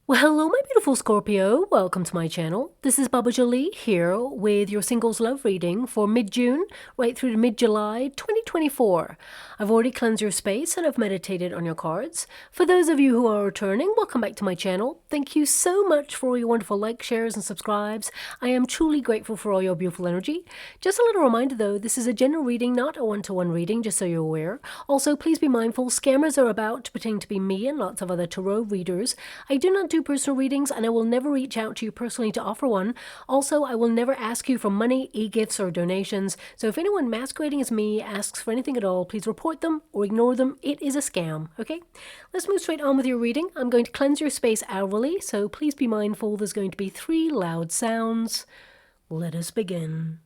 Well, hello, my beautiful Scorpio. Welcome to my channel. This is Baba Jolie here with your singles love reading for mid-June right through to mid-July 2024. I've already cleansed your space and I've meditated on your cards. For those of you who are returning, welcome back to my channel. Thank you so much for all your wonderful likes, shares, and subscribes. I am truly grateful for all your beautiful energy. Just a little reminder though, this is a general reading, not a one-to-one reading, just so you're aware. Also, please be mindful, scammers are about to pretend to be me and lots of other tarot readers. I do not do personal readings and I will never reach out to you personally to offer one. Also, I will never ask you for money, e-gifts, or donations. So if anyone masquerading as me asks for anything at all, please report them or ignore them. It is a scam, okay? Let's move straight on with your reading. I'm going to cleanse your space hourly, so please be mindful there's going to be 3 loud sounds. Let us begin.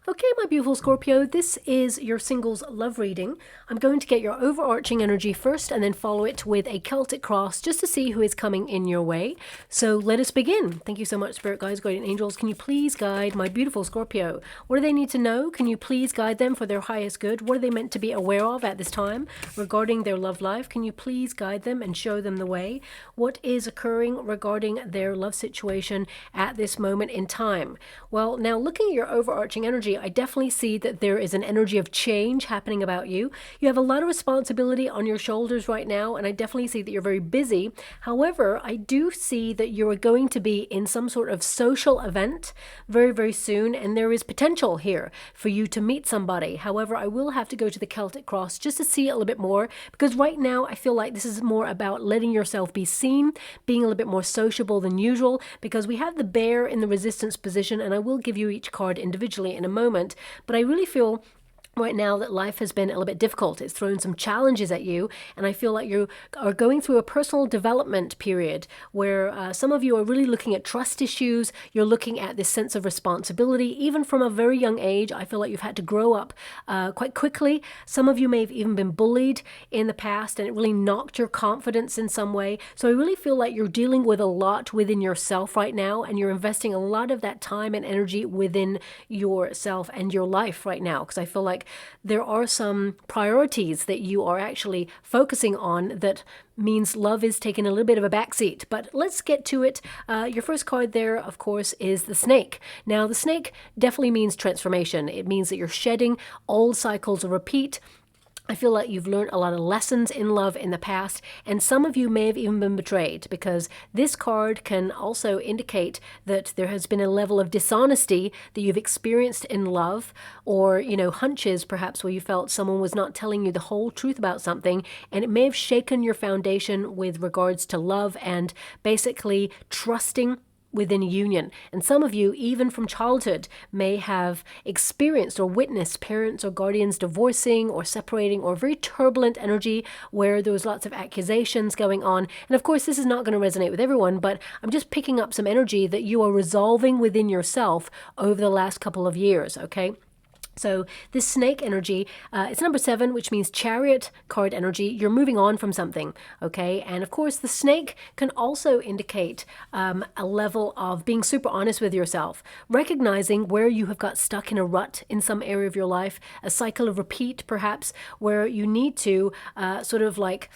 Okay, my beautiful Scorpio, this is your singles love reading. I'm going to get your overarching energy first and then follow it with a Celtic cross just to see who is coming in your way. So let us begin. Thank you so much, Spirit Guides, Guardian Angels. Can you please guide my beautiful Scorpio? What do they need to know? Can you please guide them for their highest good? What are they meant to be aware of at this time regarding their love life? Can you please guide them and show them the way? What is occurring regarding their love situation at this moment in time? Well, now looking at your overarching energy, I definitely see that there is an energy of change happening about you. You have a lot of responsibility on your shoulders right now, and I definitely see that you're very busy. However, I do see that you're going to be in some sort of social event very, very soon, and there is potential here for you to meet somebody. However, I will have to go to the Celtic cross just to see it a little bit more, because right now I feel like this is more about letting yourself be seen, being a little bit more sociable than usual, because we have the bear in the resistance position, and I will give you each card individually in a moment. But I really feel right now that life has been a little bit difficult. It's thrown some challenges at you, and I feel like you are going through a personal development period where some of you are really looking at trust issues. You're looking at this sense of responsibility, even from a very young age. I feel like you've had to grow up quite quickly. Some of you may have even been bullied in the past, and it really knocked your confidence in some way. So I really feel like you're dealing with a lot within yourself right now, and you're investing a lot of that time and energy within yourself and your life right now, because I feel like there are some priorities that you are actually focusing on that means love is taking a little bit of a backseat. But let's get to it. Your first card there, of course, is the snake. Now, the snake definitely means transformation. It means that you're shedding old cycles of repeat. I feel like you've learned a lot of lessons in love in the past, and some of you may have even been betrayed, because this card can also indicate that there has been a level of dishonesty that you've experienced in love, or, you know, hunches perhaps where you felt someone was not telling you the whole truth about something, and it may have shaken your foundation with regards to love and basically trusting within a union. And some of you, even from childhood, may have experienced or witnessed parents or guardians divorcing or separating, or very turbulent energy where there was lots of accusations going on. And of course, this is not going to resonate with everyone, but I'm just picking up some energy that you are resolving within yourself over the last couple of years, okay? So this snake energy, it's number 7, which means chariot card energy. You're moving on from something, okay? And of course, the snake can also indicate a level of being super honest with yourself, recognizing where you have got stuck in a rut in some area of your life, a cycle of repeat, perhaps, where you need to sort of like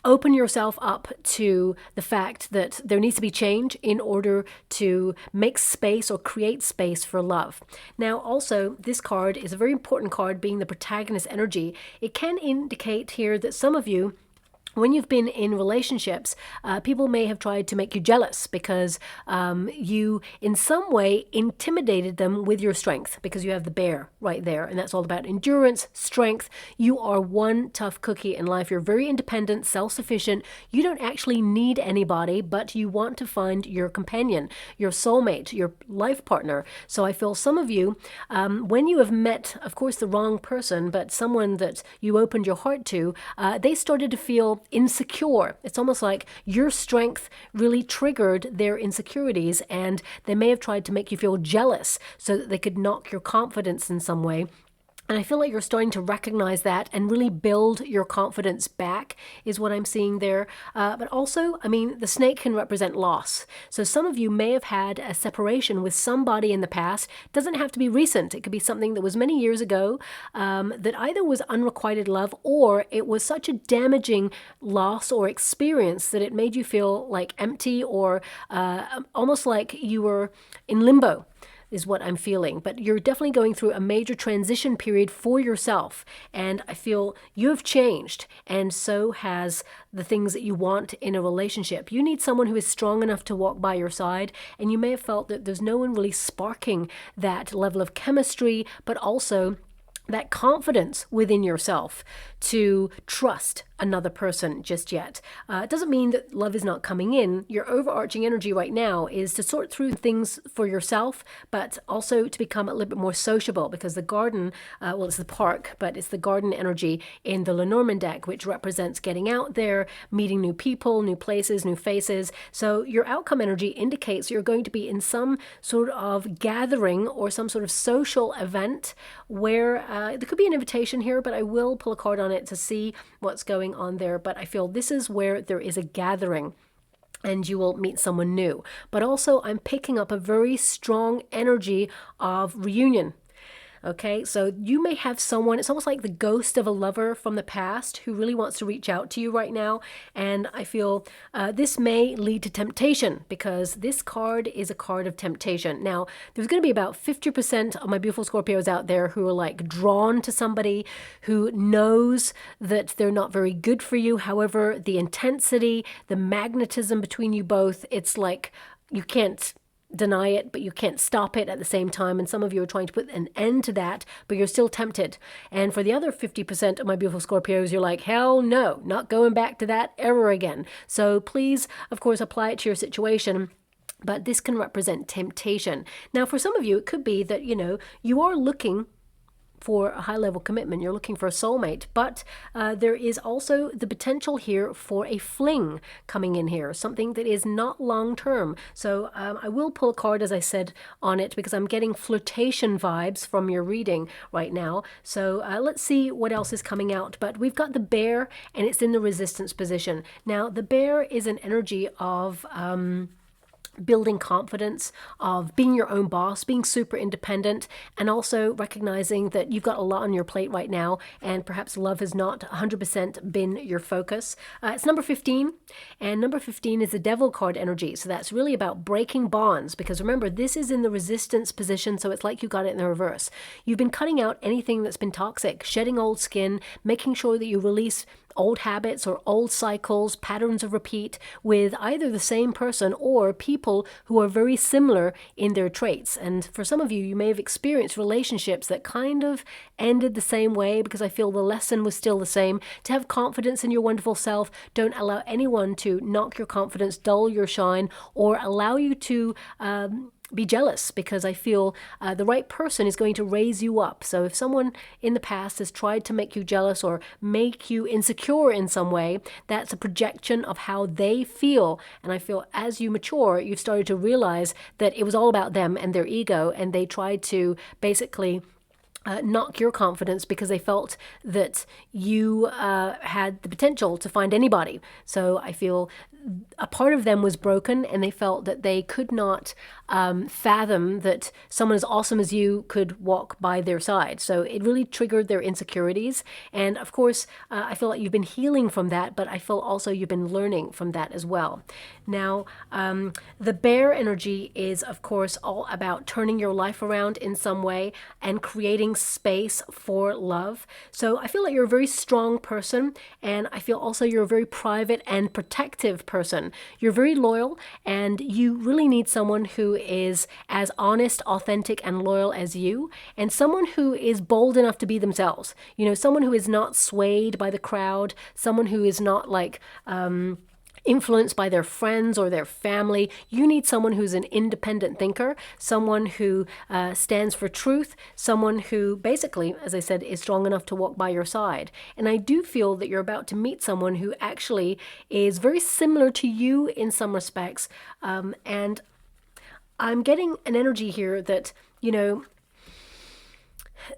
open yourself up to the fact that there needs to be change in order to make space or create space for love. Now, also, this card is a very important card, being the protagonist energy. It can indicate here that some of you, when you've been in relationships, people may have tried to make you jealous because you in some way intimidated them with your strength, because you have the bear right there, and that's all about endurance, strength. You are one tough cookie in life. You're very independent, self-sufficient. You don't actually need anybody, but you want to find your companion, your soulmate, your life partner. So I feel some of you, when you have met, of course, the wrong person, but someone that you opened your heart to, they started to feel insecure. It's almost like your strength really triggered their insecurities, and they may have tried to make you feel jealous so that they could knock your confidence in some way. And I feel like you're starting to recognize that and really build your confidence back is what I'm seeing there. But also, I mean, the snake can represent loss. So some of you may have had a separation with somebody in the past. It doesn't have to be recent. It could be something that was many years ago that either was unrequited love or it was such a damaging loss or experience that it made you feel like empty or almost like you were in limbo is what I'm feeling. But you're definitely going through a major transition period for yourself. And I feel you have changed, and so has the things that you want in a relationship. You need someone who is strong enough to walk by your side, and you may have felt that there's no one really sparking that level of chemistry, but also that confidence within yourself to trust another person just yet. It doesn't mean that love is not coming in. Your overarching energy right now is to sort through things for yourself, but also to become a little bit more sociable, because the garden, well, it's the park, but it's the garden energy in the LENORMAND deck, which represents getting out there, meeting new people, new places, new faces. So your outcome energy indicates you're going to be in some sort of gathering or some sort of social event where there could be an invitation here, but I will pull a card on it to see what's going on there. But I feel this is where there is a gathering and you will meet someone new. But also I'm picking up a very strong energy of reunion. Okay, so you may have someone, it's almost like the ghost of a lover from the past who really wants to reach out to you right now. And I feel this may lead to temptation, because this card is a card of temptation. Now, there's going to be about 50% of my beautiful Scorpios out there who are like drawn to somebody who knows that they're not very good for you. However, the intensity, the magnetism between you both, it's like you can't deny it, but you can't stop it at the same time. And some of you are trying to put an end to that, but you're still tempted. And for the other 50% of my beautiful Scorpios, you're like, hell no, not going back to that ever again. So please, of course, apply it to your situation. But this can represent temptation. Now, for some of you, it could be that, you know, you are looking for a high-level commitment. You're looking for a soulmate, but there is also the potential here for a fling coming in here, something that is not long-term. So I will pull a card, as I said, on it, because I'm getting flirtation vibes from your reading right now. So let's see what else is coming out. But we've got the bear, and it's in the resistance position. Now, the bear is an energy of building confidence, of being your own boss, being super independent, and also recognizing that you've got a lot on your plate right now, and perhaps love has not 100% been your focus. It's number 15, and number 15 is the devil card energy. So that's really about breaking bonds, because remember, this is in the resistance position, so it's like you got it in the reverse. You've been cutting out anything that's been toxic, shedding old skin, making sure that you release old habits or old cycles, patterns of repeat with either the same person or people who are very similar in their traits. And for some of you, you may have experienced relationships that kind of ended the same way, because I feel the lesson was still the same. To have confidence in your wonderful self, don't allow anyone to knock your confidence, dull your shine, or allow you to be jealous, because I feel the right person is going to raise you up. So if someone in the past has tried to make you jealous or make you insecure in some way, that's a projection of how they feel. And I feel as you mature, you've started to realize that it was all about them and their ego, and they tried to basically knock your confidence because they felt that you had the potential to find anybody. So I feel a part of them was broken, and they felt that they could not fathom that someone as awesome as you could walk by their side. So it really triggered their insecurities. And of course, I feel like you've been healing from that, but I feel also you've been learning from that as well. Now, the bear energy is, of course, all about turning your life around in some way and creating space for love. So I feel like you're a very strong person, and I feel also you're a very private and protective person. You're very loyal, and you really need someone who is as honest, authentic, and loyal as you, and someone who is bold enough to be themselves. You know, someone who is not swayed by the crowd, someone who is not like influenced by their friends or their family. You need someone who's an independent thinker, someone who stands for truth, someone who basically, as I said, is strong enough to walk by your side. And I do feel that you're about to meet someone who actually is very similar to you in some respects. And I'm getting an energy here that, you know,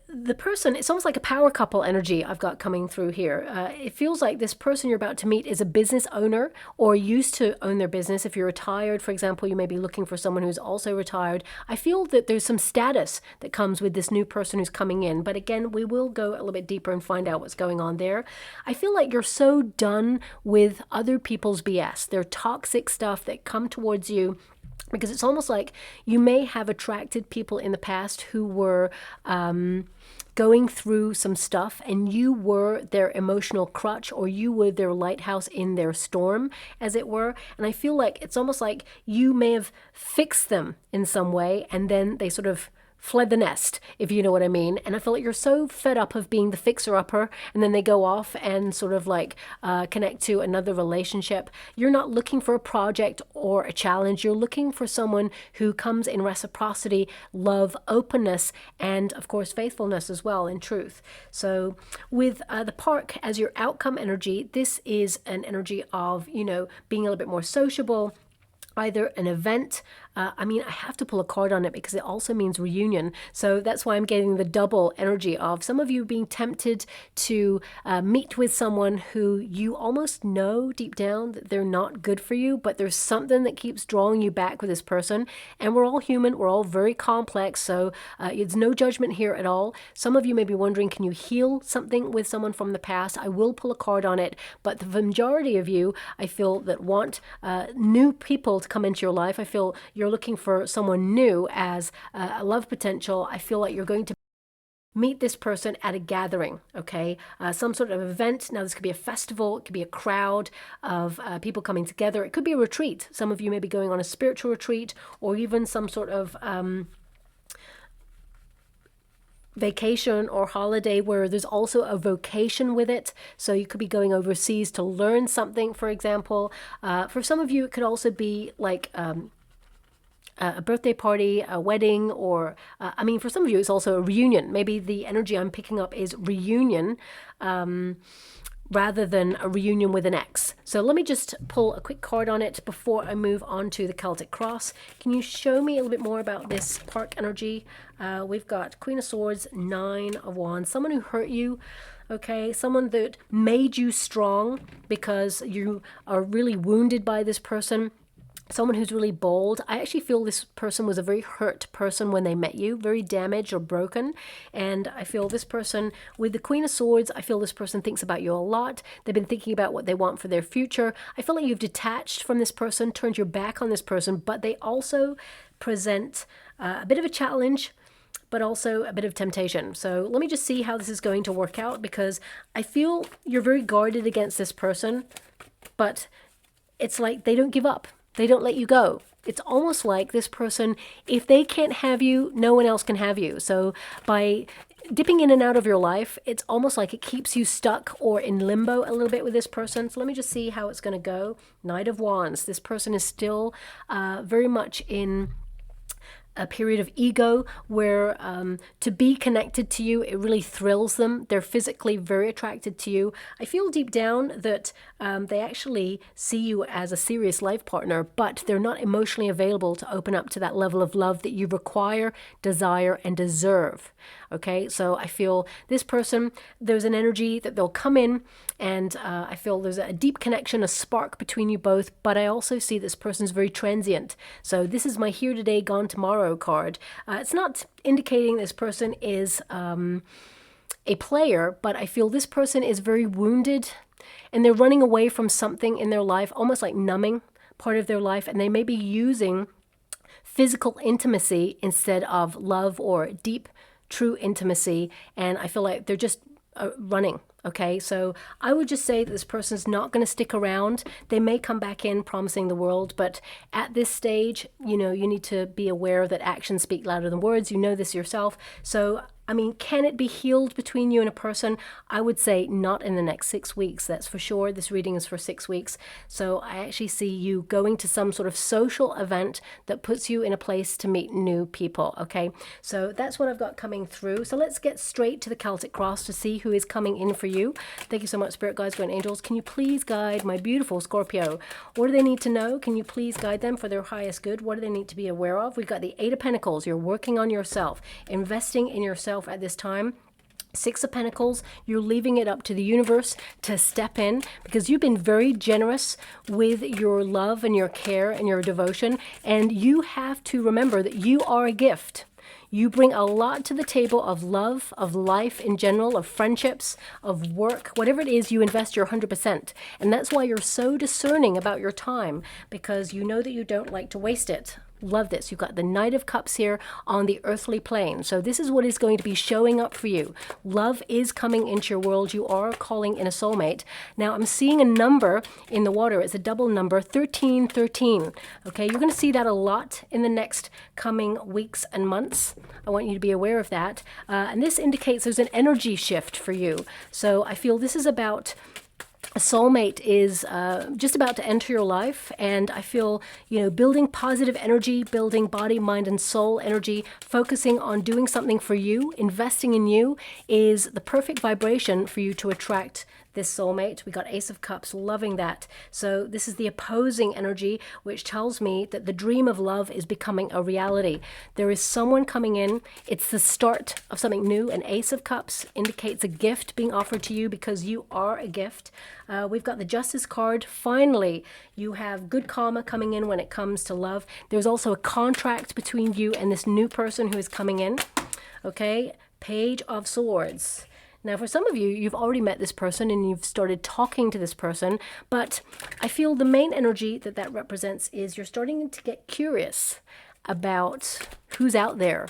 the person, it's almost like a power couple energy I've got coming through here. It feels like this person you're about to meet is a business owner or used to own their business. If you're retired, for example, you may be looking for someone who's also retired. I feel that there's some status that comes with this new person who's coming in. But again, we will go a little bit deeper and find out what's going on there. I feel like you're so done with other people's BS. They're toxic stuff that come towards you, because it's almost like you may have attracted people in the past who were going through some stuff, and you were their emotional crutch, or you were their lighthouse in their storm, as it were. And I feel like it's almost like you may have fixed them in some way, and then they sort of fled the nest, if you know what I mean. And I feel like you're so fed up of being the fixer-upper, and then they go off and sort of like connect to another relationship. You're not looking for a project or a challenge. You're looking for someone who comes in reciprocity, love, openness, and of course faithfulness as well, in truth. So with the Park as your outcome energy, this is an energy of, you know, being a little bit more sociable, either an event. I mean, I have to pull a card on it because it also means reunion. So that's why I'm getting the double energy of some of you being tempted to meet with someone who you almost know deep down that they're not good for you, but there's something that keeps drawing you back with this person. And we're all human. We're all very complex. So it's no judgment here at all. Some of you may be wondering, can you heal something with someone from the past? I will pull a card on it. But the majority of you, I feel, that want new people to come into your life, I feel you're looking for someone new as a love potential. I feel like you're going to meet this person at a gathering, okay? Some sort of event. Now, this could be a festival. It could be a crowd of people coming together. It could be a retreat. Some of you may be going on a spiritual retreat, or even some sort of vacation or holiday where there's also a vocation with it. So you could be going overseas to learn something, for example. For some of you, it could also be like a birthday party, a wedding, or I mean, for some of you, it's also a reunion. Maybe the energy I'm picking up is reunion rather than a reunion with an ex. So let me just pull a quick card on it before I move on to the Celtic Cross. Can you show me a little bit more about this Park energy? We've got Queen of Swords, Nine of Wands, someone who hurt you. Okay, someone that made you strong because you are really wounded by this person. Someone who's really bold. I actually feel this person was a very hurt person when they met you, very damaged or broken. And I feel this person, with the Queen of Swords, I feel this person thinks about you a lot. They've been thinking about what they want for their future. I feel like you've detached from this person, turned your back on this person, but they also present a bit of a challenge, but also a bit of temptation. So let me just see how this is going to work out, because I feel you're very guarded against this person, but it's like they don't give up. They don't let you go. It's almost like this person, if they can't have you, no one else can have you. So by dipping in and out of your life, it's almost like it keeps you stuck or in limbo a little bit with this person. So let me just see how it's going to go. Knight of Wands. This person is still very much in a period of ego where to be connected to you, it really thrills them. They're physically very attracted to you. I feel deep down that they actually see you as a serious life partner, but they're not emotionally available to open up to that level of love that you require, desire, and deserve. Okay, so I feel this person, there's an energy that they'll come in, and I feel there's a deep connection, a spark between you both, but I also see this person's very transient. So this is my here today, gone tomorrow card. It's not indicating this person is a player, but I feel this person is very wounded, and they're running away from something in their life, almost like numbing part of their life, and they may be using physical intimacy instead of love or deep true intimacy, and I feel like they're just running. Okay, so I would just say that this person's not going to stick around. They may come back in promising the world, but at this stage, you know, you need to be aware that actions speak louder than words. You know this yourself. So I mean, can it be healed between you and a person? I would say not in the next 6 weeks, that's for sure. This reading is for 6 weeks. So I actually see you going to some sort of social event that puts you in a place to meet new people, okay? So that's what I've got coming through. So let's get straight to the Celtic Cross to see who is coming in for you. Thank you so much, Spirit Guides, Guardian Angels. Can you please guide my beautiful Scorpio? What do they need to know? Can you please guide them for their highest good? What do they need to be aware of? We've got the Eight of Pentacles. You're working on yourself, investing in yourself, yourself at this time. Six of Pentacles, you're leaving it up to the universe to step in because you've been very generous with your love and your care and your devotion. And you have to remember that you are a gift. You bring a lot to the table of love, of life in general, of friendships, of work, whatever it is, you invest your 100%. And that's why you're so discerning about your time, because you know that you don't like to waste it. Love this. You've got the Knight of Cups here on the earthly plane. So this is what is going to be showing up for you. Love is coming into your world. You are calling in a soulmate. Now I'm seeing a number in the water. It's a double number, 1313. Okay, you're going to see that a lot in the next coming weeks and months. I want you to be aware of that. And this indicates there's an energy shift for you. So I feel this is about a soulmate is just about to enter your life, and I feel, building positive energy, building body, mind, and soul energy, focusing on doing something for you, investing in you is the perfect vibration for you to attract this soulmate. We got Ace of Cups, loving that. So this is the opposing energy, which tells me that the dream of love is becoming a reality. There is someone coming in. It's the start of something new. An Ace of Cups indicates a gift being offered to you because you are a gift. We've got the Justice card. Finally, you have good karma coming in when it comes to love. There's also a contract between you and this new person who is coming in. Okay, Page of Swords. Now, for some of you, you've already met this person and you've started talking to this person, but I feel the main energy that represents is you're starting to get curious about who's out there,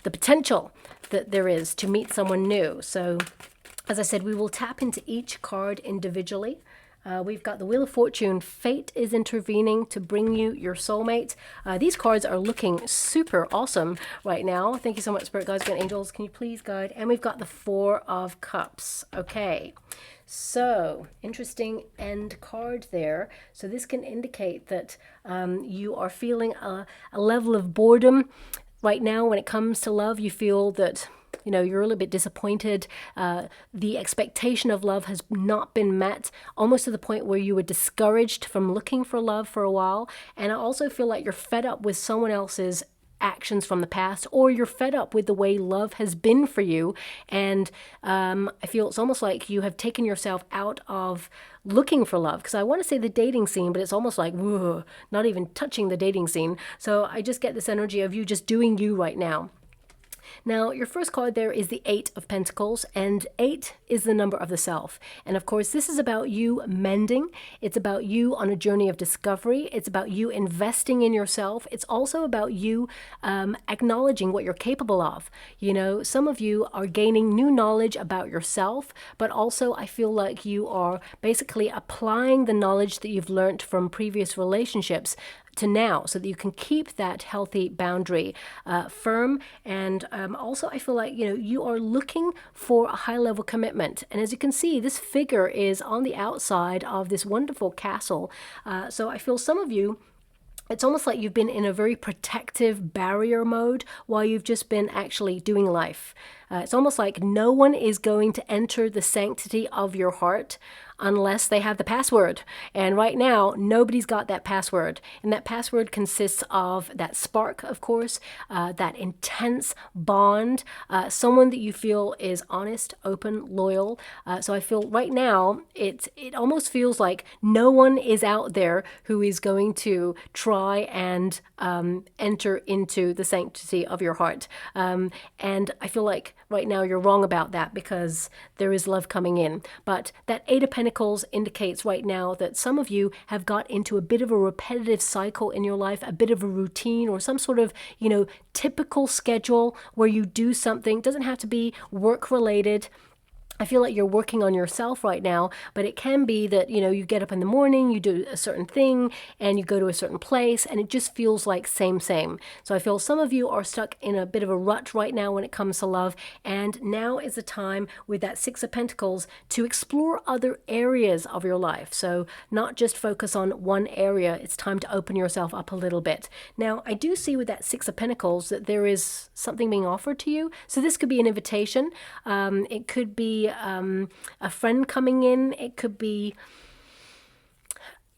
the potential that there is to meet someone new. So, as I said, we will tap into each card individually. We've got the Wheel of Fortune. Fate is intervening to bring you your soulmate. These cards are looking super awesome right now. Thank you so much, Spirit Guides and Angels. Can you please guide? And we've got the Four of Cups. Okay, so interesting end card there. So this can indicate that you are feeling a level of boredom right now when it comes to love. You feel that you're a little bit disappointed. The expectation of love has not been met, almost to the point where you were discouraged from looking for love for a while. And I also feel like you're fed up with someone else's actions from the past, or you're fed up with the way love has been for you. And I feel it's almost like you have taken yourself out of looking for love, because I want to say the dating scene, but it's almost like not even touching the dating scene. So I just get this energy of you just doing you right now. Now, your first card there is the Eight of Pentacles, and 8 is the number of the self. And of course, this is about you mending. It's about you on a journey of discovery. It's about you investing in yourself. It's also about you acknowledging what you're capable of. Some of you are gaining new knowledge about yourself, but also I feel like you are basically applying the knowledge that you've learned from previous relationships to now, so that you can keep that healthy boundary firm. And also I feel like you are looking for a high level commitment, and as you can see, this figure is on the outside of this wonderful castle. So I feel some of you, it's almost like you've been in a very protective barrier mode while you've just been actually doing life. It's almost like no one is going to enter the sanctity of your heart unless they have the password. And right now, nobody's got that password. And that password consists of that spark, of course, that intense bond, someone that you feel is honest, open, loyal. So I feel right now, it almost feels like no one is out there who is going to try and enter into the sanctity of your heart. And I feel like right now you're wrong about that, because there is love coming in. But that Eight of Pentacles indicates right now that some of you have got into a bit of a repetitive cycle in your life, a bit of a routine, or some sort of, typical schedule where you do something. It doesn't have to be work related. I feel like you're working on yourself right now, but it can be that, you get up in the morning, you do a certain thing, and you go to a certain place, and it just feels like same. So I feel some of you are stuck in a bit of a rut right now when it comes to love, and now is the time with that Six of Pentacles to explore other areas of your life. So not just focus on one area. It's time to open yourself up a little bit. Now, I do see with that Six of Pentacles that there is something being offered to you. So this could be an invitation. It could be a friend coming in. It could be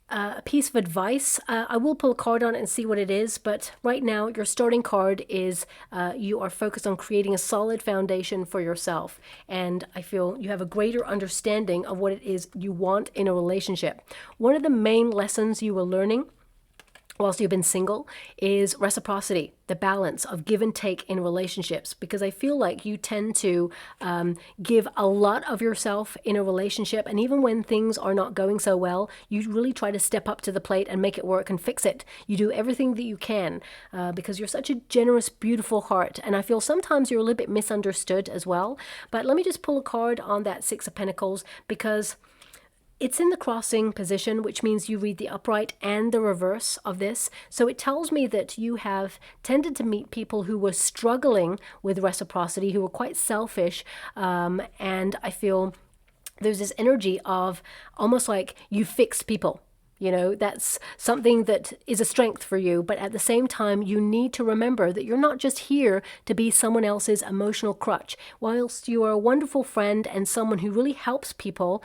a piece of advice. I will pull a card on it and see what it is, but right now your starting card is you are focused on creating a solid foundation for yourself, and I feel you have a greater understanding of what it is you want in a relationship. One of the main lessons you were learning whilst you've been single is reciprocity, the balance of give and take in relationships, because I feel like you tend to give a lot of yourself in a relationship, and even when things are not going so well, you really try to step up to the plate and make it work and fix it. You do everything that you can because you're such a generous, beautiful heart, and I feel sometimes you're a little bit misunderstood as well. But let me just pull a card on that Six of Pentacles, because it's in the crossing position, which means you read the upright and the reverse of this. So it tells me that you have tended to meet people who were struggling with reciprocity, who were quite selfish. And I feel there's this energy of almost like you fix people. You know, that's something that is a strength for you. But at the same time, you need to remember that you're not just here to be someone else's emotional crutch. Whilst you are a wonderful friend and someone who really helps people,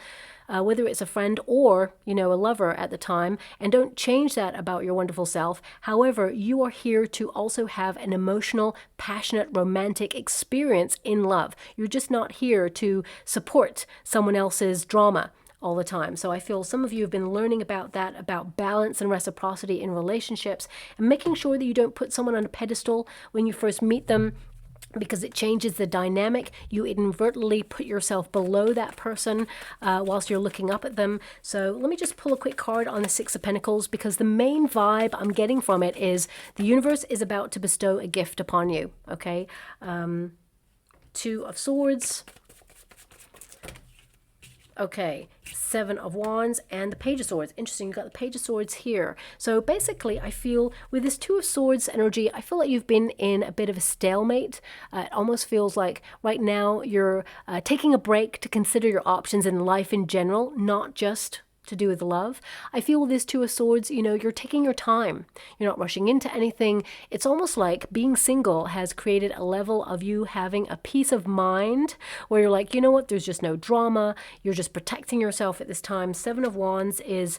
whether it's a friend or, you know, a lover at the time, and don't change that about your wonderful self. However, you are here to also have an emotional, passionate, romantic experience in love. You're just not here to support someone else's drama all the time. So I feel some of you have been learning about that, about balance and reciprocity in relationships, and making sure that you don't put someone on a pedestal when you first meet them, because it changes the dynamic. You inadvertently put yourself below that person whilst you're looking up at them. So let me just pull a quick card on the Six of Pentacles, because the main vibe I'm getting from it is the universe is about to bestow a gift upon you, okay? Two of Swords. Okay, Seven of Wands and the Page of Swords. Interesting, you've got the Page of Swords here. So basically, I feel with this Two of Swords energy, I feel like you've been in a bit of a stalemate. It almost feels like right now you're taking a break to consider your options in life in general, not just to do with love. I feel with this Two of Swords, you know, you're taking your time. You're not rushing into anything. It's almost like being single has created a level of you having a peace of mind where you're like, you know what, there's just no drama. You're just protecting yourself at this time. Seven of Wands is,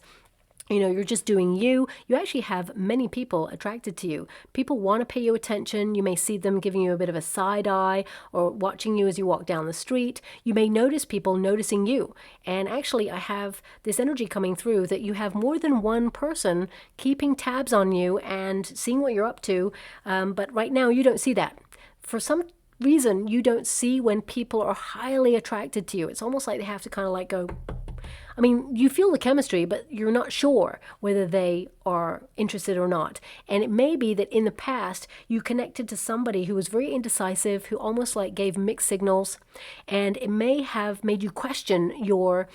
you know, you're just doing you. You actually have many people attracted to you. People want to pay you attention. You may see them giving you a bit of a side eye or watching you as you walk down the street. You may notice people noticing you. And actually, I have this energy coming through that you have more than one person keeping tabs on you and seeing what you're up to. But right now, you don't see that. For some reason, you don't see when people are highly attracted to you. It's almost like they have to kind of like go, I mean, you feel the chemistry, but you're not sure whether they are interested or not. And it may be that in the past, you connected to somebody who was very indecisive, who almost like gave mixed signals, and it may have made you question your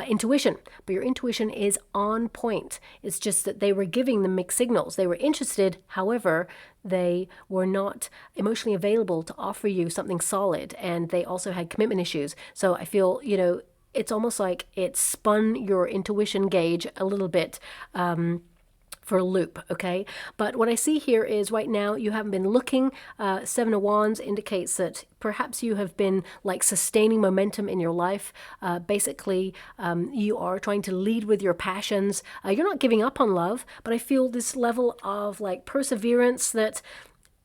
intuition, but your intuition is on point. It's just that they were giving the mixed signals. They were interested, however, they were not emotionally available to offer you something solid, and they also had commitment issues. So I feel, you know, it's almost like it spun your intuition gauge a little bit for a loop, okay? But what I see here is right now you haven't been looking. Seven of Wands indicates that perhaps you have been like sustaining momentum in your life. Basically, you are trying to lead with your passions. You're not giving up on love, but I feel this level of like perseverance that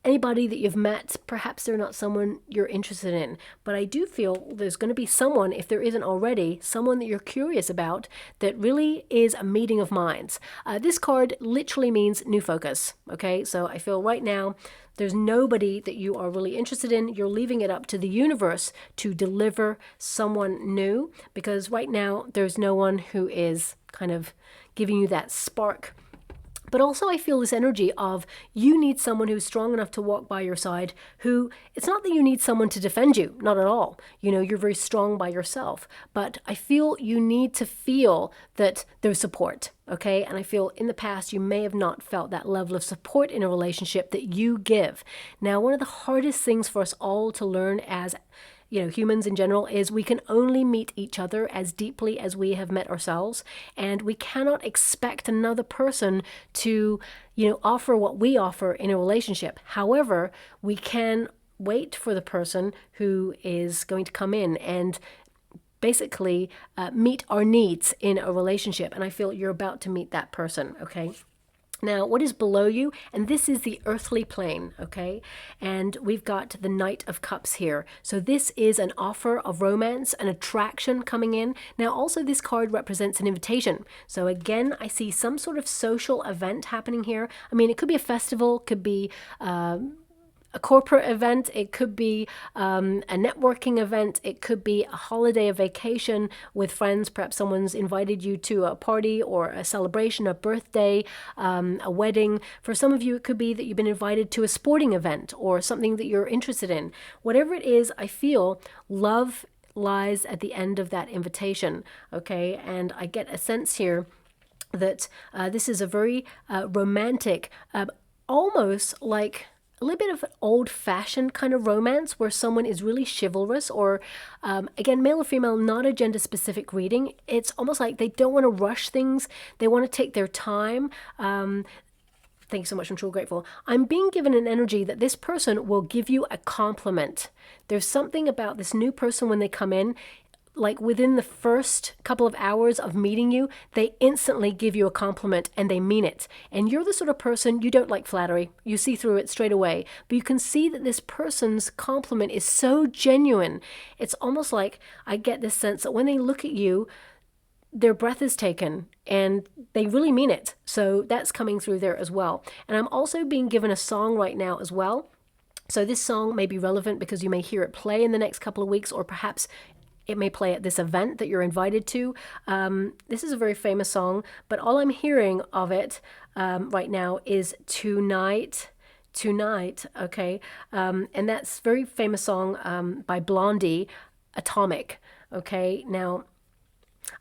anybody that you've met, perhaps they're not someone you're interested in, but I do feel there's going to be someone, if there isn't already, someone that you're curious about that really is a meeting of minds. This card literally means new focus, okay? So I feel right now there's nobody that you are really interested in. You're leaving it up to the universe to deliver someone new, because right now there's no one who is kind of giving you that spark. But also I feel this energy of you need someone who's strong enough to walk by your side, who, it's not that you need someone to defend you, not at all. You know, you're very strong by yourself. But I feel you need to feel that there's support, okay? And I feel in the past you may have not felt that level of support in a relationship that you give. Now, one of the hardest things for us all to learn as humans in general, is we can only meet each other as deeply as we have met ourselves. And we cannot expect another person to, offer what we offer in a relationship. However, we can wait for the person who is going to come in and basically meet our needs in a relationship. And I feel you're about to meet that person, okay? Now, what is below you? And this is the earthly plane, okay? And we've got the Knight of Cups here. So this is an offer of romance, an attraction coming in. Now, also this card represents an invitation. So again, I see some sort of social event happening here. I mean, it could be a festival, could be a corporate event, it could be a networking event, it could be a holiday, a vacation with friends. Perhaps someone's invited you to a party or a celebration, a birthday, a wedding. For some of you, it could be that you've been invited to a sporting event or something that you're interested in. Whatever it is, I feel love lies at the end of that invitation, okay? And I get a sense here that this is a very romantic, almost like a little bit of an old-fashioned kind of romance where someone is really chivalrous, or again, male or female, not a gender-specific reading. It's almost like they don't want to rush things. They want to take their time. Thank you so much. I'm truly grateful. I'm being given an energy that this person will give you a compliment. There's something about this new person when they come in, like within the first couple of hours of meeting you, they instantly give you a compliment and they mean it. And you're the sort of person, you don't like flattery. You see through it straight away. But you can see that this person's compliment is so genuine. It's almost like I get this sense that when they look at you, their breath is taken and they really mean it. So that's coming through there as well. And I'm also being given a song right now as well. So this song may be relevant because you may hear it play in the next couple of weeks, or perhaps it may play at this event that you're invited to. This is a very famous song, but all I'm hearing of it right now is Tonight, Tonight, okay? And that's a very famous song by Blondie, Atomic, okay? Now,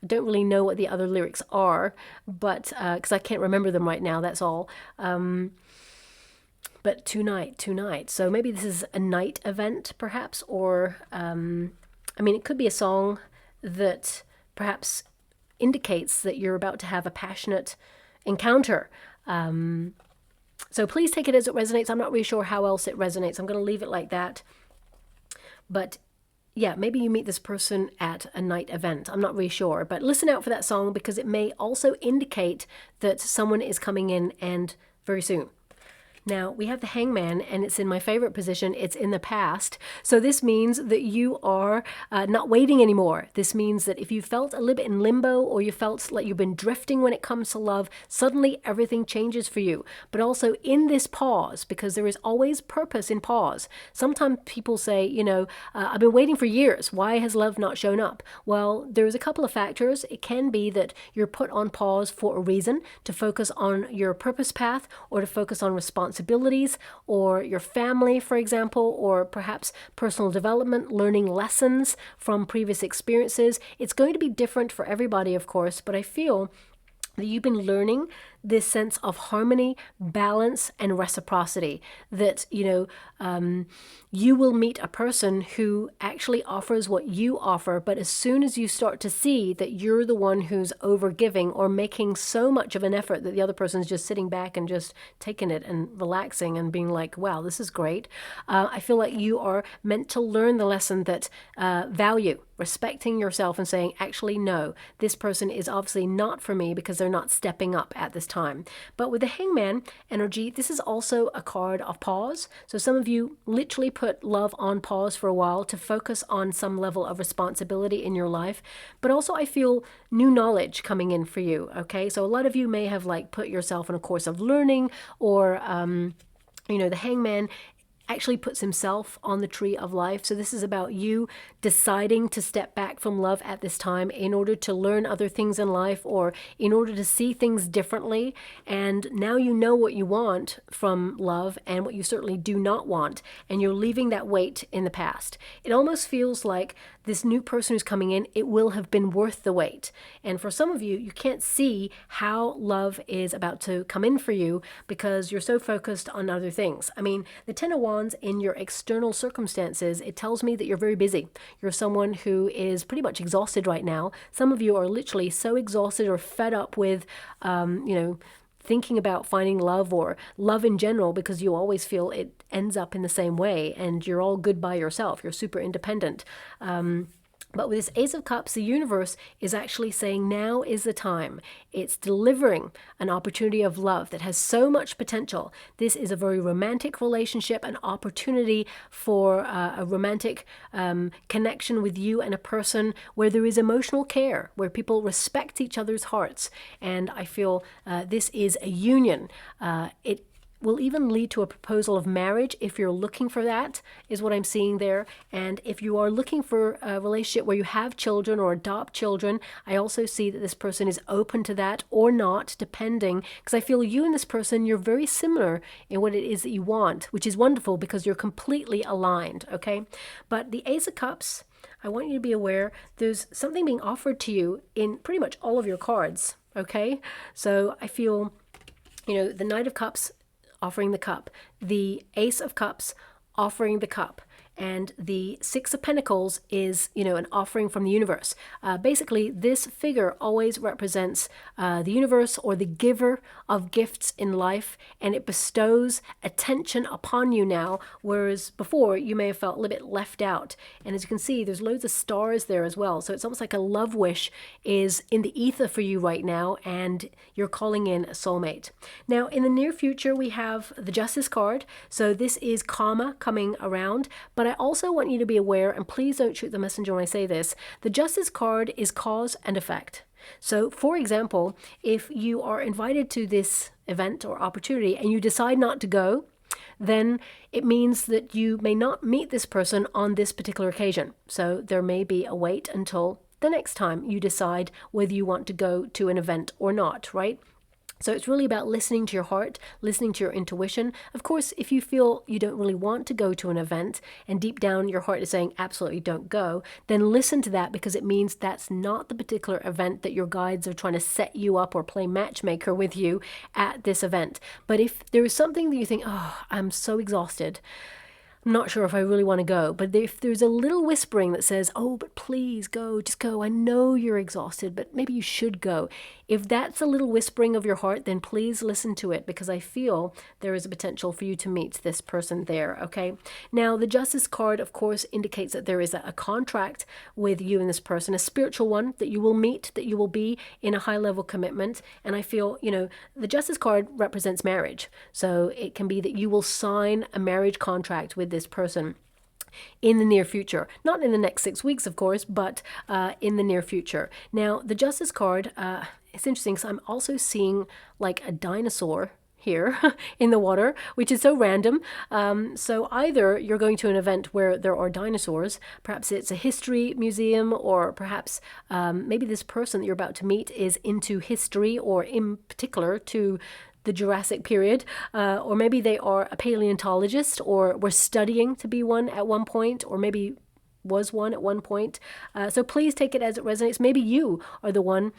I don't really know what the other lyrics are, but because I can't remember them right now, that's all. But Tonight, Tonight. So maybe this is a night event, perhaps, or I mean, it could be a song that perhaps indicates that you're about to have a passionate encounter. So please take it as it resonates. I'm not really sure how else it resonates. I'm going to leave it like that. But yeah, maybe you meet this person at a night event. I'm not really sure. But listen out for that song because it may also indicate that someone is coming in and very soon. Now, we have the Hangman, and it's in my favorite position. It's in the past. So this means that you are not waiting anymore. This means that if you felt a little bit in limbo, or you felt like you've been drifting when it comes to love, suddenly everything changes for you. But also in this pause, because there is always purpose in pause. Sometimes people say, you know, I've been waiting for years. Why has love not shown up? Well, there's a couple of factors. It can be that you're put on pause for a reason, to focus on your purpose path, or to focus on responsibilities, or your family, for example, or perhaps personal development, learning lessons from previous experiences. It's going to be different for everybody, of course, but I feel that you've been learning this sense of harmony, balance, and reciprocity, that, you know, you will meet a person who actually offers what you offer, but as soon as you start to see that you're the one who's over-giving or making so much of an effort that the other person's just sitting back and just taking it and relaxing and being like, wow, this is great. I feel like you are meant to learn the lesson that value, respecting yourself and saying, actually, no, this person is obviously not for me because they're not stepping up at this time. But with the Hangman energy, this is also a card of pause. So some of you literally put love on pause for a while to focus on some level of responsibility in your life. But also I feel new knowledge coming in for you, okay? So a lot of you may have like put yourself in a course of learning, or, you know, the Hangman actually puts himself on the tree of life. So this is about you deciding to step back from love at this time in order to learn other things in life, or in order to see things differently. And now you know what you want from love and what you certainly do not want, and you're leaving that weight in the past. It almost feels like this new person who's coming in, it will have been worth the wait. And for some of you, you can't see how love is about to come in for you because you're so focused on other things. I mean, the Ten of Wands in your external circumstances, it tells me that you're very busy. You're someone who is pretty much exhausted right now. Some of you are literally so exhausted or fed up with, you know, thinking about finding love or love in general, because you always feel it ends up in the same way and you're all good by yourself. You're super independent. But with this Ace of Cups, the universe is actually saying now is the time. It's delivering an opportunity of love that has so much potential. This is a very romantic relationship, an opportunity for a romantic connection with you and a person where there is emotional care, where people respect each other's hearts. And I feel this is a union. It will even lead to a proposal of marriage if you're looking for that, is what I'm seeing there. And if you are looking for a relationship where you have children or adopt children, I also see that this person is open to that or not, depending, because I feel you and this person, you're very similar in what it is that you want, which is wonderful because you're completely aligned, okay? But the Ace of Cups, I want you to be aware there's something being offered to you in pretty much all of your cards, okay? So I feel, the Knight of Cups offering the cup, the Ace of Cups offering the cup, and the Six of Pentacles is, an offering from the universe. Basically, this figure always represents the universe or the giver of gifts in life, and it bestows attention upon you now, whereas before you may have felt a little bit left out. And as you can see, there's loads of stars there as well. So it's almost like a love wish is in the ether for you right now, and you're calling in a soulmate. Now, in the near future, we have the Justice card. So this is karma coming around, but I also want you to be aware, and please don't shoot the messenger when I say this, the Justice card is cause and effect. So, for example, if you are invited to this event or opportunity and you decide not to go, then it means that you may not meet this person on this particular occasion. So there may be a wait until the next time you decide whether you want to go to an event or not, right? So it's really about listening to your heart, listening to your intuition. Of course, if you feel you don't really want to go to an event and deep down your heart is saying absolutely don't go, then listen to that, because it means that's not the particular event that your guides are trying to set you up or play matchmaker with you at this event. But if there is something that you think, oh, I'm so exhausted, I'm not sure if I really want to go, but if there's a little whispering that says, oh, but please go, just go. I know you're exhausted, but maybe you should go. If that's a little whispering of your heart, then please listen to it, because I feel there is a potential for you to meet this person there, okay? Now, the Justice card, of course, indicates that there is a contract with you and this person, a spiritual one that you will meet, that you will be in a high-level commitment. And I feel, the Justice card represents marriage. So it can be that you will sign a marriage contract with this person in the near future. Not in the next 6 weeks, of course, but in the near future. Now, the Justice card, it's interesting because I'm also seeing like a dinosaur here in the water, which is so random. So either you're going to an event where there are dinosaurs, perhaps it's a history museum, or perhaps maybe this person that you're about to meet is into history, or in particular to the Jurassic period, or maybe they are a paleontologist or were studying to be one at one point, or maybe was one at one point. So please take it as it resonates. Maybe you are the one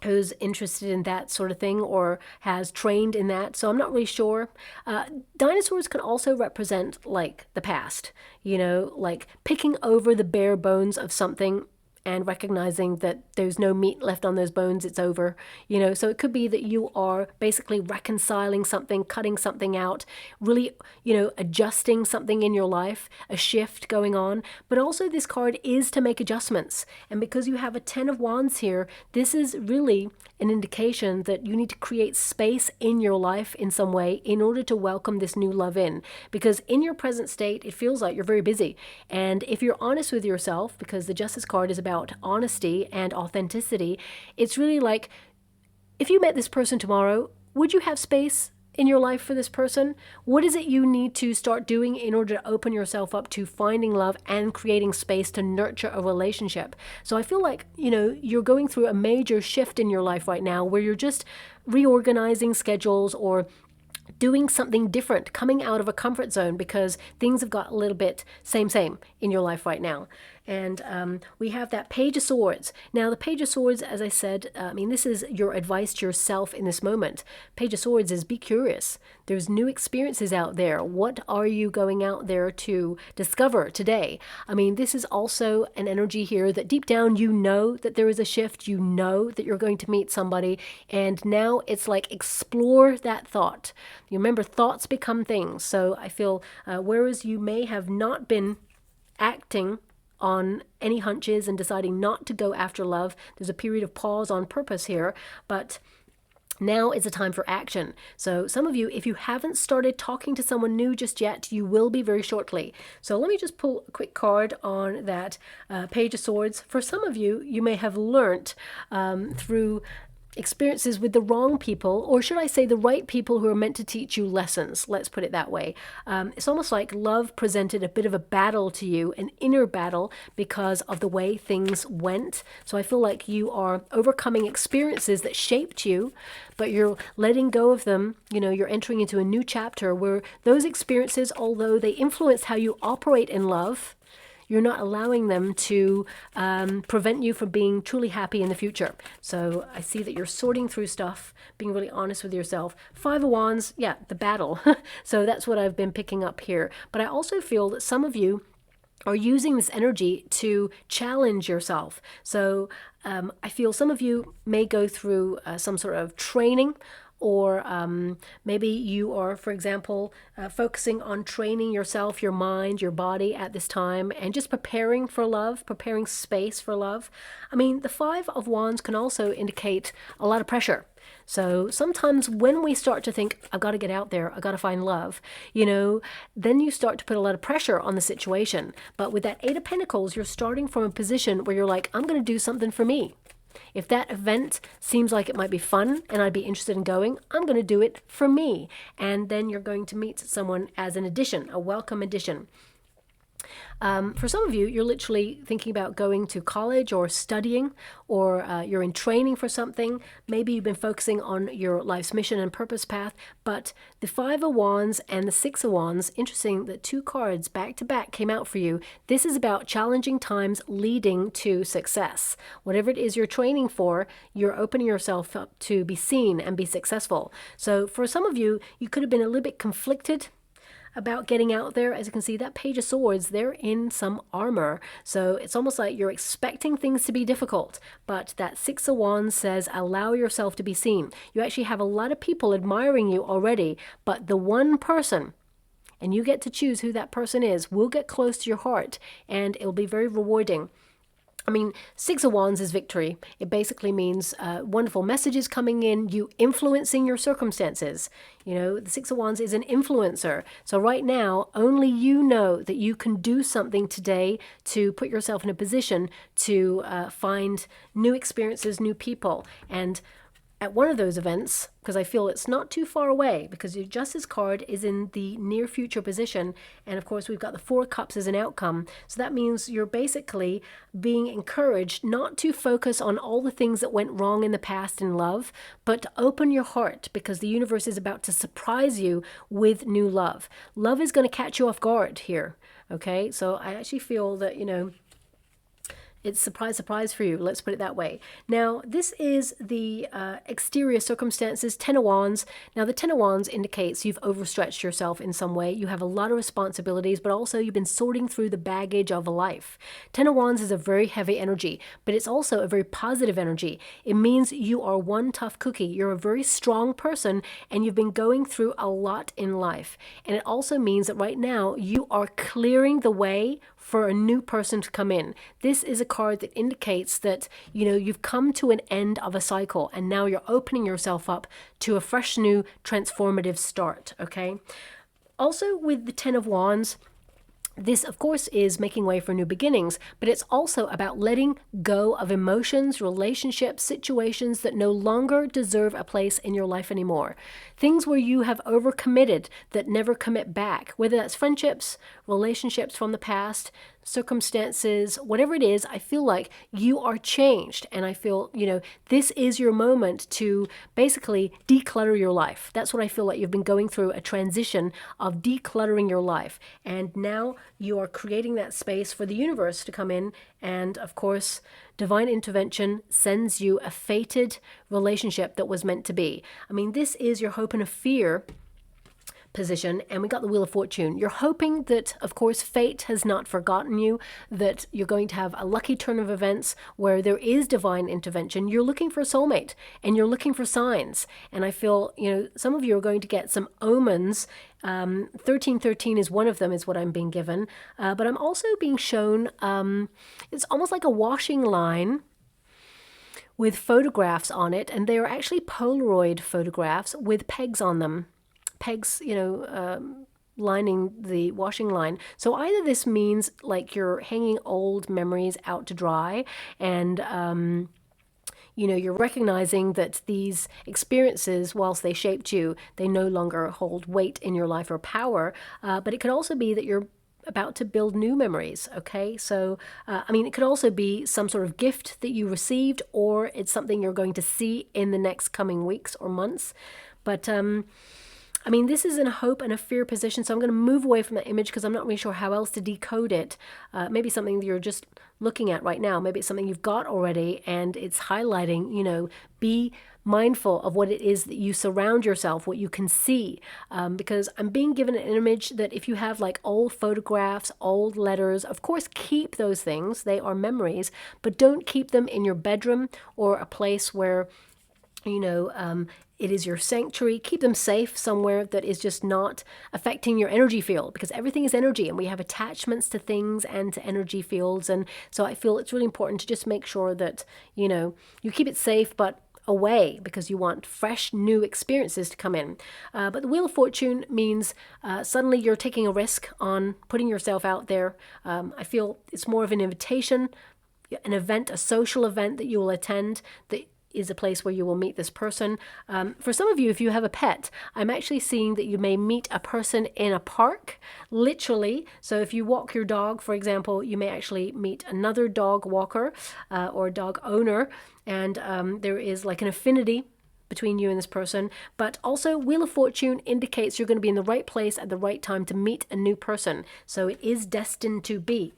who's interested in that sort of thing or has trained in that. So I'm not really sure. Dinosaurs can also represent like the past, like picking over the bare bones of something and recognizing that there's no meat left on those bones, it's over, So it could be that you are basically reconciling something, cutting something out, really, adjusting something in your life, a shift going on. But also this card is to make adjustments. And because you have a 10 of Wands here, this is really an indication that you need to create space in your life in some way in order to welcome this new love in. Because in your present state, it feels like you're very busy. And if you're honest with yourself, because the Justice card is about honesty and authenticity, it's really like, if you met this person tomorrow, would you have space in your life for this person? What is it you need to start doing in order to open yourself up to finding love and creating space to nurture a relationship? So I feel like, you're going through a major shift in your life right now where you're just reorganizing schedules or doing something different, coming out of a comfort zone because things have got a little bit same in your life right now. And we have that Page of Swords. Now, the Page of Swords, as I said, this is your advice to yourself in this moment. Page of Swords is be curious. There's new experiences out there. What are you going out there to discover today? This is also an energy here that deep down you know that there is a shift. You know that you're going to meet somebody. And now it's like explore that thought. You remember, thoughts become things. So I feel whereas you may have not been acting on any hunches and deciding not to go after love. There's a period of pause on purpose here, but now is a time for action. So some of you, if you haven't started talking to someone new just yet, you will be very shortly. So let me just pull a quick card on that Page of Swords. For some of you, you may have learnt through experiences with the wrong people, or should I say the right people who are meant to teach you lessons. Let's put it that way. It's almost like love presented a bit of a battle to you, an inner battle, because of the way things went. So I feel like you are overcoming experiences that shaped you, but you're letting go of them. You know, you're entering into a new chapter where those experiences, although they influence how you operate in love, you're not allowing them to prevent you from being truly happy in the future. So I see that you're sorting through stuff, being really honest with yourself. Five of Wands, yeah, the battle. So that's what I've been picking up here. But I also feel that some of you are using this energy to challenge yourself. So I feel some of you may go through some sort of training, or maybe you are, for example, focusing on training yourself, your mind, your body at this time, and just preparing for love, preparing space for love. I mean, the Five of Wands can also indicate a lot of pressure. So sometimes when we start to think, I've got to get out there, I've got to find love, you know, then you start to put a lot of pressure on the situation. But with that Eight of Pentacles, you're starting from a position where you're like, I'm going to do something for me. If that event seems like it might be fun and I'd be interested in going, I'm going to do it for me. And then you're going to meet someone as an addition, a welcome addition. For some of you, you're literally thinking about going to college or studying, or you're in training for something. Maybe you've been focusing on your life's mission and purpose path, but the Five of Wands and the Six of Wands, interesting that two cards back to back came out for you. This is about challenging times leading to success. Whatever it is you're training for, you're opening yourself up to be seen and be successful. So for some of you, you could have been a little bit conflicted about getting out there. As you can see, that Page of Swords, they're in some armor. So it's almost like you're expecting things to be difficult, but that Six of Wands says, allow yourself to be seen. You actually have a lot of people admiring you already, but the one person, and you get to choose who that person is, will get close to your heart, and it'll be very rewarding. I mean, Six of Wands is victory. It basically means wonderful messages coming in, you influencing your circumstances. You know, the Six of Wands is an influencer. So right now, only you know that you can do something today to put yourself in a position to find new experiences, new people. And at one of those events, because I feel it's not too far away, because your Justice card is in the near future position, and of course we've got the Four of Cups as an outcome. So that means you're basically being encouraged not to focus on all the things that went wrong in the past in love, but to open your heart, because the universe is about to surprise you with new love. Love is going to catch you off guard here, okay? So I actually feel that, you know, it's surprise, surprise for you. Let's put it that way. Now, this is the exterior circumstances, Ten of Wands. Now, the Ten of Wands indicates you've overstretched yourself in some way. You have a lot of responsibilities, but also you've been sorting through the baggage of a life. Ten of Wands is a very heavy energy, but it's also a very positive energy. It means you are one tough cookie. You're a very strong person, and you've been going through a lot in life. And it also means that right now you are clearing the way for a new person to come in. This is a card that indicates that, you know, you've come to an end of a cycle, and now you're opening yourself up to a fresh, new, transformative start, okay? Also, with the Ten of Wands, this, of course, is making way for new beginnings, but it's also about letting go of emotions, relationships, situations that no longer deserve a place in your life anymore. Things where you have overcommitted that never commit back, whether that's friendships, relationships from the past, circumstances, whatever it is. I feel like you are changed, and I feel, you know, this is your moment to basically declutter your life. That's what I feel like. You've been going through a transition of decluttering your life, and now you are creating that space for the universe to come in, and of course, divine intervention sends you a fated relationship that was meant to be. I mean, this is your hope and a fear position, and we got the Wheel of Fortune. You're hoping that, of course, fate has not forgotten you, that you're going to have a lucky turn of events where there is divine intervention. You're looking for a soulmate, and you're looking for signs. And I feel, some of you are going to get some omens. 1313 is one of them, is what I'm being given. But I'm also being shown, it's almost like a washing line with photographs on it, and they are actually Polaroid photographs with pegs on them. Pegs, lining the washing line. So either this means like you're hanging old memories out to dry, and you're recognizing that these experiences, whilst they shaped you, they no longer hold weight in your life or power. But it could also be that you're about to build new memories. Okay, so it could also be some sort of gift that you received, or it's something you're going to see in the next coming weeks or months. But this is in a hope and a fear position, so I'm going to move away from that image because I'm not really sure how else to decode it. Maybe something that you're just looking at right now. Maybe it's something you've got already, and it's highlighting, be mindful of what it is that you surround yourself, what you can see. Because I'm being given an image that if you have like old photographs, old letters, of course, keep those things. They are memories, but don't keep them in your bedroom or a place where, it is your sanctuary. Keep them safe somewhere that is just not affecting your energy field, because everything is energy and we have attachments to things and to energy fields. And so I feel it's really important to just make sure that, you keep it safe, but away, because you want fresh new experiences to come in. But the Wheel of Fortune means suddenly you're taking a risk on putting yourself out there. I feel it's more of an invitation, an event, a social event that you will attend that is a place where you will meet this person. For some of you, if you have a pet, I'm actually seeing that you may meet a person in a park, literally. So if you walk your dog, for example, you may actually meet another dog walker or dog owner, and there is like an affinity between you and this person. But also, Wheel of Fortune indicates you're going to be in the right place at the right time to meet a new person. So it is destined to be.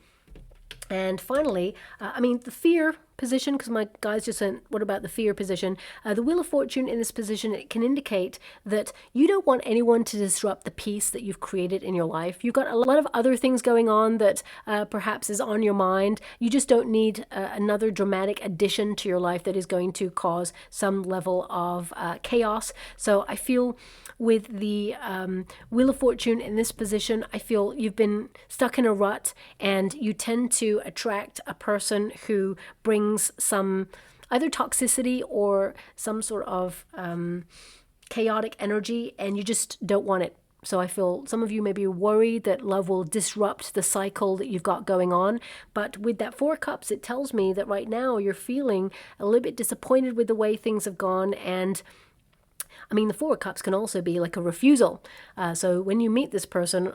And finally, the fear position, because my guys just said, what about the fear position? The Wheel of Fortune in this position, it can indicate that you don't want anyone to disrupt the peace that you've created in your life. You've got a lot of other things going on that perhaps is on your mind. You just don't need another dramatic addition to your life that is going to cause some level of chaos. So I feel with the Wheel of Fortune in this position, I feel you've been stuck in a rut, and you tend to attract a person who brings some either toxicity or some sort of chaotic energy, and you just don't want it. So I feel some of you may be worried that love will disrupt the cycle that you've got going on. But with that Four of Cups, it tells me that right now you're feeling a little bit disappointed with the way things have gone. And the Four of Cups can also be like a refusal. So when you meet this person,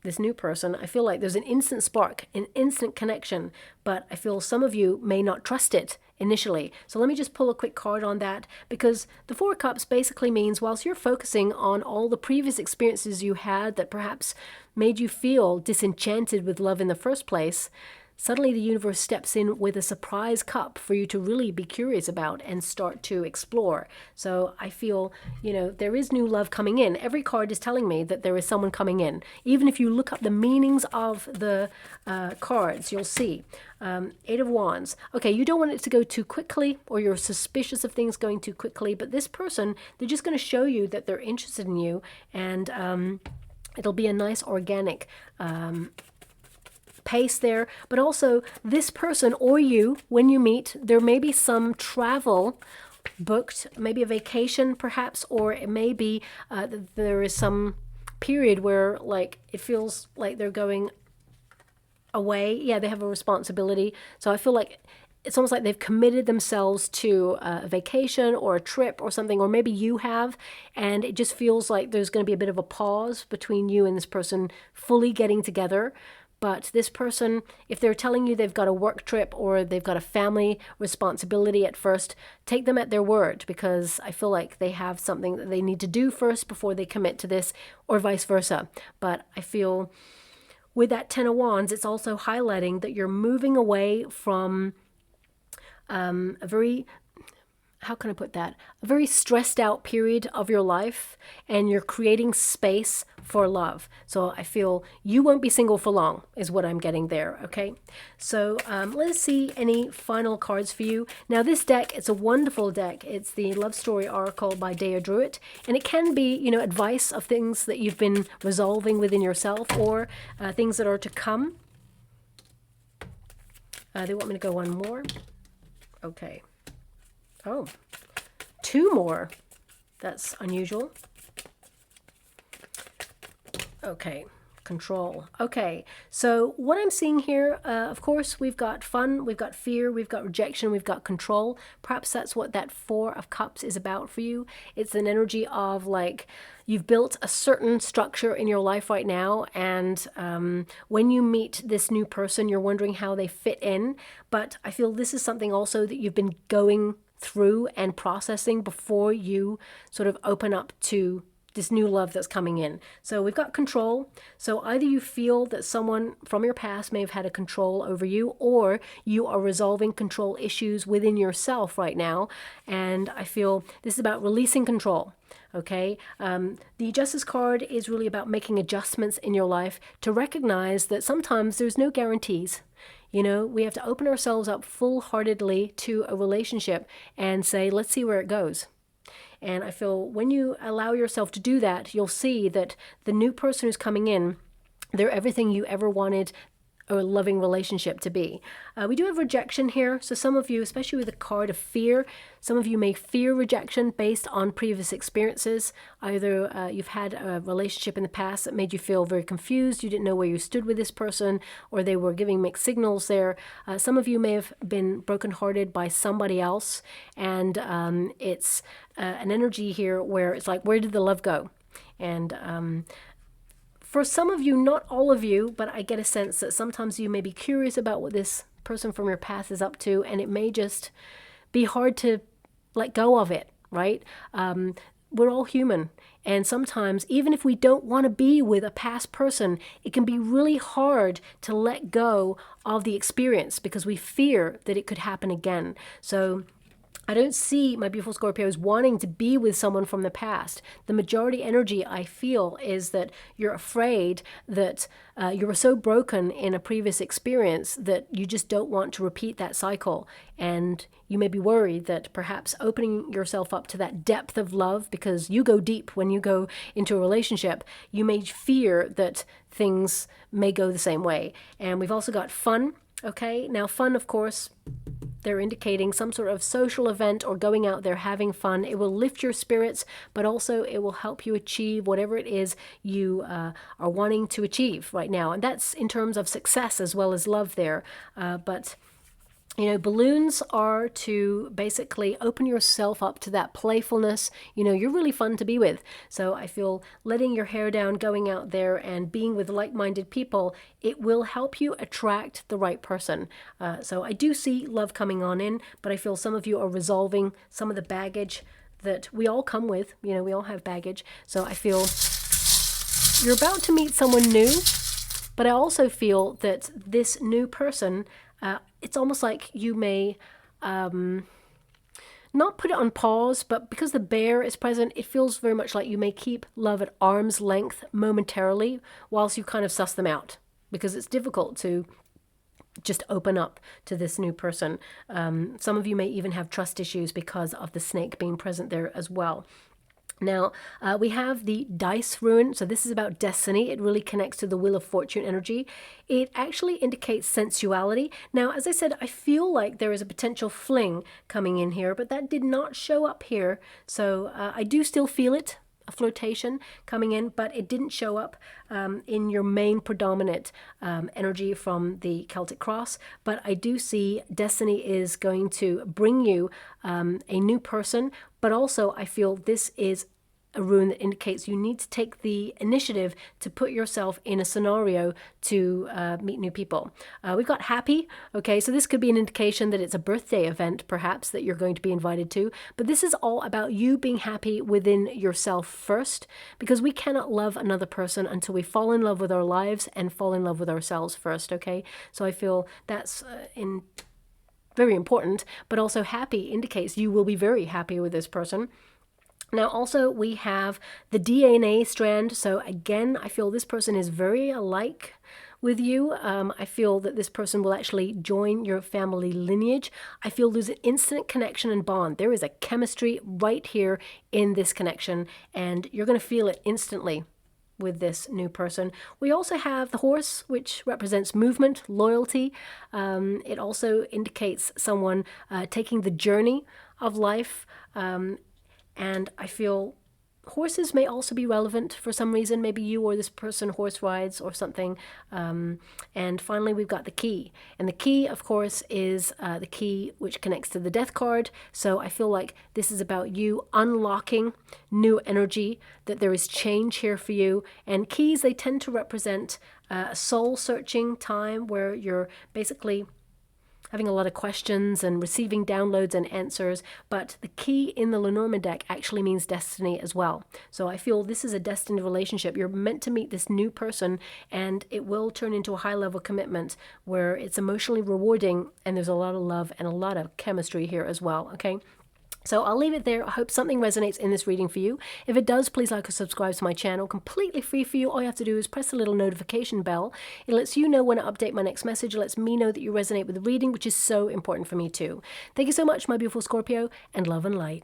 this new person, I feel like there's an instant spark, an instant connection, but I feel some of you may not trust it initially. So let me just pull a quick card on that, because the Four of Cups basically means whilst you're focusing on all the previous experiences you had that perhaps made you feel disenchanted with love in the first place, suddenly the universe steps in with a surprise cup for you to really be curious about and start to explore. So I feel, there is new love coming in. Every card is telling me that there is someone coming in. Even if you look up the meanings of the cards, you'll see. Eight of Wands. Okay, you don't want it to go too quickly, or you're suspicious of things going too quickly, but this person, they're just going to show you that they're interested in you, and it'll be a nice organic pace there. But also, this person or you, when you meet, there may be some travel booked, maybe a vacation perhaps, or it may be there is some period where like it feels like they're going away. Yeah, they have a responsibility. So I feel like it's almost like they've committed themselves to a vacation or a trip or something, or maybe you have, and it just feels like there's going to be a bit of a pause between you and this person fully getting together. But this person, if they're telling you they've got a work trip or they've got a family responsibility at first, take them at their word, because I feel like they have something that they need to do first before they commit to this, or vice versa. But I feel with that Ten of Wands, it's also highlighting that you're moving away from a very how can I put that? A very stressed out period of your life, and you're creating space for love. So I feel you won't be single for long is what I'm getting there. Okay. So let's see any final cards for you. Now this deck, it's a wonderful deck. It's the Love Story Oracle by DEJA DREWIT, and it can be, you know, advice of things that you've been resolving within yourself, or things that are to come. They want me to go one more. Okay. Oh, 2 more. That's unusual. Okay, control. Okay, so what I'm seeing here, of course, we've got fun, we've got fear, we've got rejection, we've got control. Perhaps that's what that 4 of Cups is about for you. It's an energy of like, you've built a certain structure in your life right now, and when you meet this new person, you're wondering how they fit in. But I feel this is something also that you've been going through and processing before you sort of open up to this new love that's coming in. So we've got control. So either you feel that someone from your past may have had a control over you, or you are resolving control issues within yourself right now. And I feel this is about releasing control. Okay, the Justice card is really about making adjustments in your life to recognize that sometimes there's no guarantees. You know, we have to open ourselves up full-heartedly to a relationship and say, let's see where it goes. And I feel when you allow yourself to do that, you'll see that the new person who's coming in, they're everything you ever wanted a loving relationship to be. We do have rejection here. So some of you, especially with the card of fear, some of you may fear rejection based on previous experiences. Either you've had a relationship in the past that made you feel very confused, you didn't know where you stood with this person, or they were giving mixed signals there. Some of you may have been brokenhearted by somebody else, and it's an energy here where it's like, where did the love go? And for some of you, not all of you, but I get a sense that sometimes you may be curious about what this person from your past is up to, and it may just be hard to let go of it, right? We're all human, and sometimes even if we don't want to be with a past person, it can be really hard to let go of the experience because we fear that it could happen again. So I don't see my beautiful Scorpios wanting to be with someone from the past. The majority energy I feel is that you're afraid that you were so broken in a previous experience that you just don't want to repeat that cycle. And you may be worried that perhaps opening yourself up to that depth of love, because you go deep when you go into a relationship, you may fear that things may go the same way. And we've also got fun. Okay, now fun, of course, they're indicating some sort of social event or going out there having fun. It will lift your spirits, but also it will help you achieve whatever it is you are wanting to achieve right now. And that's in terms of success as well as love there. But you know, balloons are to basically open yourself up to that playfulness. You know, you're really fun to be with. So I feel letting your hair down, going out there and being with like-minded people, it will help you attract the right person. So I do see love coming on in, but I feel some of you are resolving some of the baggage that we all come with. You know, we all have baggage. So I feel you're about to meet someone new, but I also feel that this new person, it's almost like you may not put it on pause, but because the bear is present, it feels very much like you may keep love at arm's length momentarily whilst you kind of suss them out, because it's difficult to just open up to this new person. Some of you may even have trust issues because of the snake being present there as well. Now, we have the dice rune. So this is about destiny. It really connects to the Wheel of Fortune energy. It actually indicates sensuality. Now, as I said, I feel like there is a potential fling coming in here, but that did not show up here. So I do still feel it, a flirtation coming in, but it didn't show up in your main predominant energy from the Celtic cross. But I do see destiny is going to bring you a new person, but also I feel this is a rune that indicates you need to take the initiative to put yourself in a scenario to meet new people. We've got happy. Okay, so this could be an indication that it's a birthday event, perhaps, that you're going to be invited to. But this is all about you being happy within yourself first, because we cannot love another person until we fall in love with our lives and fall in love with ourselves first. Okay, so I feel that's very important, but also happy indicates you will be very happy with this person. Now, also, we have the DNA strand. So again, I feel this person is very alike with you. I feel that this person will actually join your family lineage. I feel there's an instant connection and bond. There is a chemistry right here in this connection, and you're going to feel it instantly with this new person. We also have the horse, which represents movement, loyalty. It also indicates someone taking the journey of life. And I feel horses may also be relevant for some reason. Maybe you or this person horse rides or something. And finally, we've got the key. And the key, of course, is the key which connects to the death card. So I feel like this is about you unlocking new energy, that there is change here for you. And keys, they tend to represent a soul-searching time where you're basically having a lot of questions and receiving downloads and answers, but the key in the Lenormand deck actually means destiny as well. So I feel this is a destined relationship. You're meant to meet this new person, and it will turn into a high-level commitment where it's emotionally rewarding, and there's a lot of love and a lot of chemistry here as well, okay? So I'll leave it there. I hope something resonates in this reading for you. If it does, please like or subscribe to my channel. Completely free for you. All you have to do is press the little notification bell. It lets you know when I update my next message. It lets me know that you resonate with the reading, which is so important for me too. Thank you so much, my beautiful Scorpio, and love and light.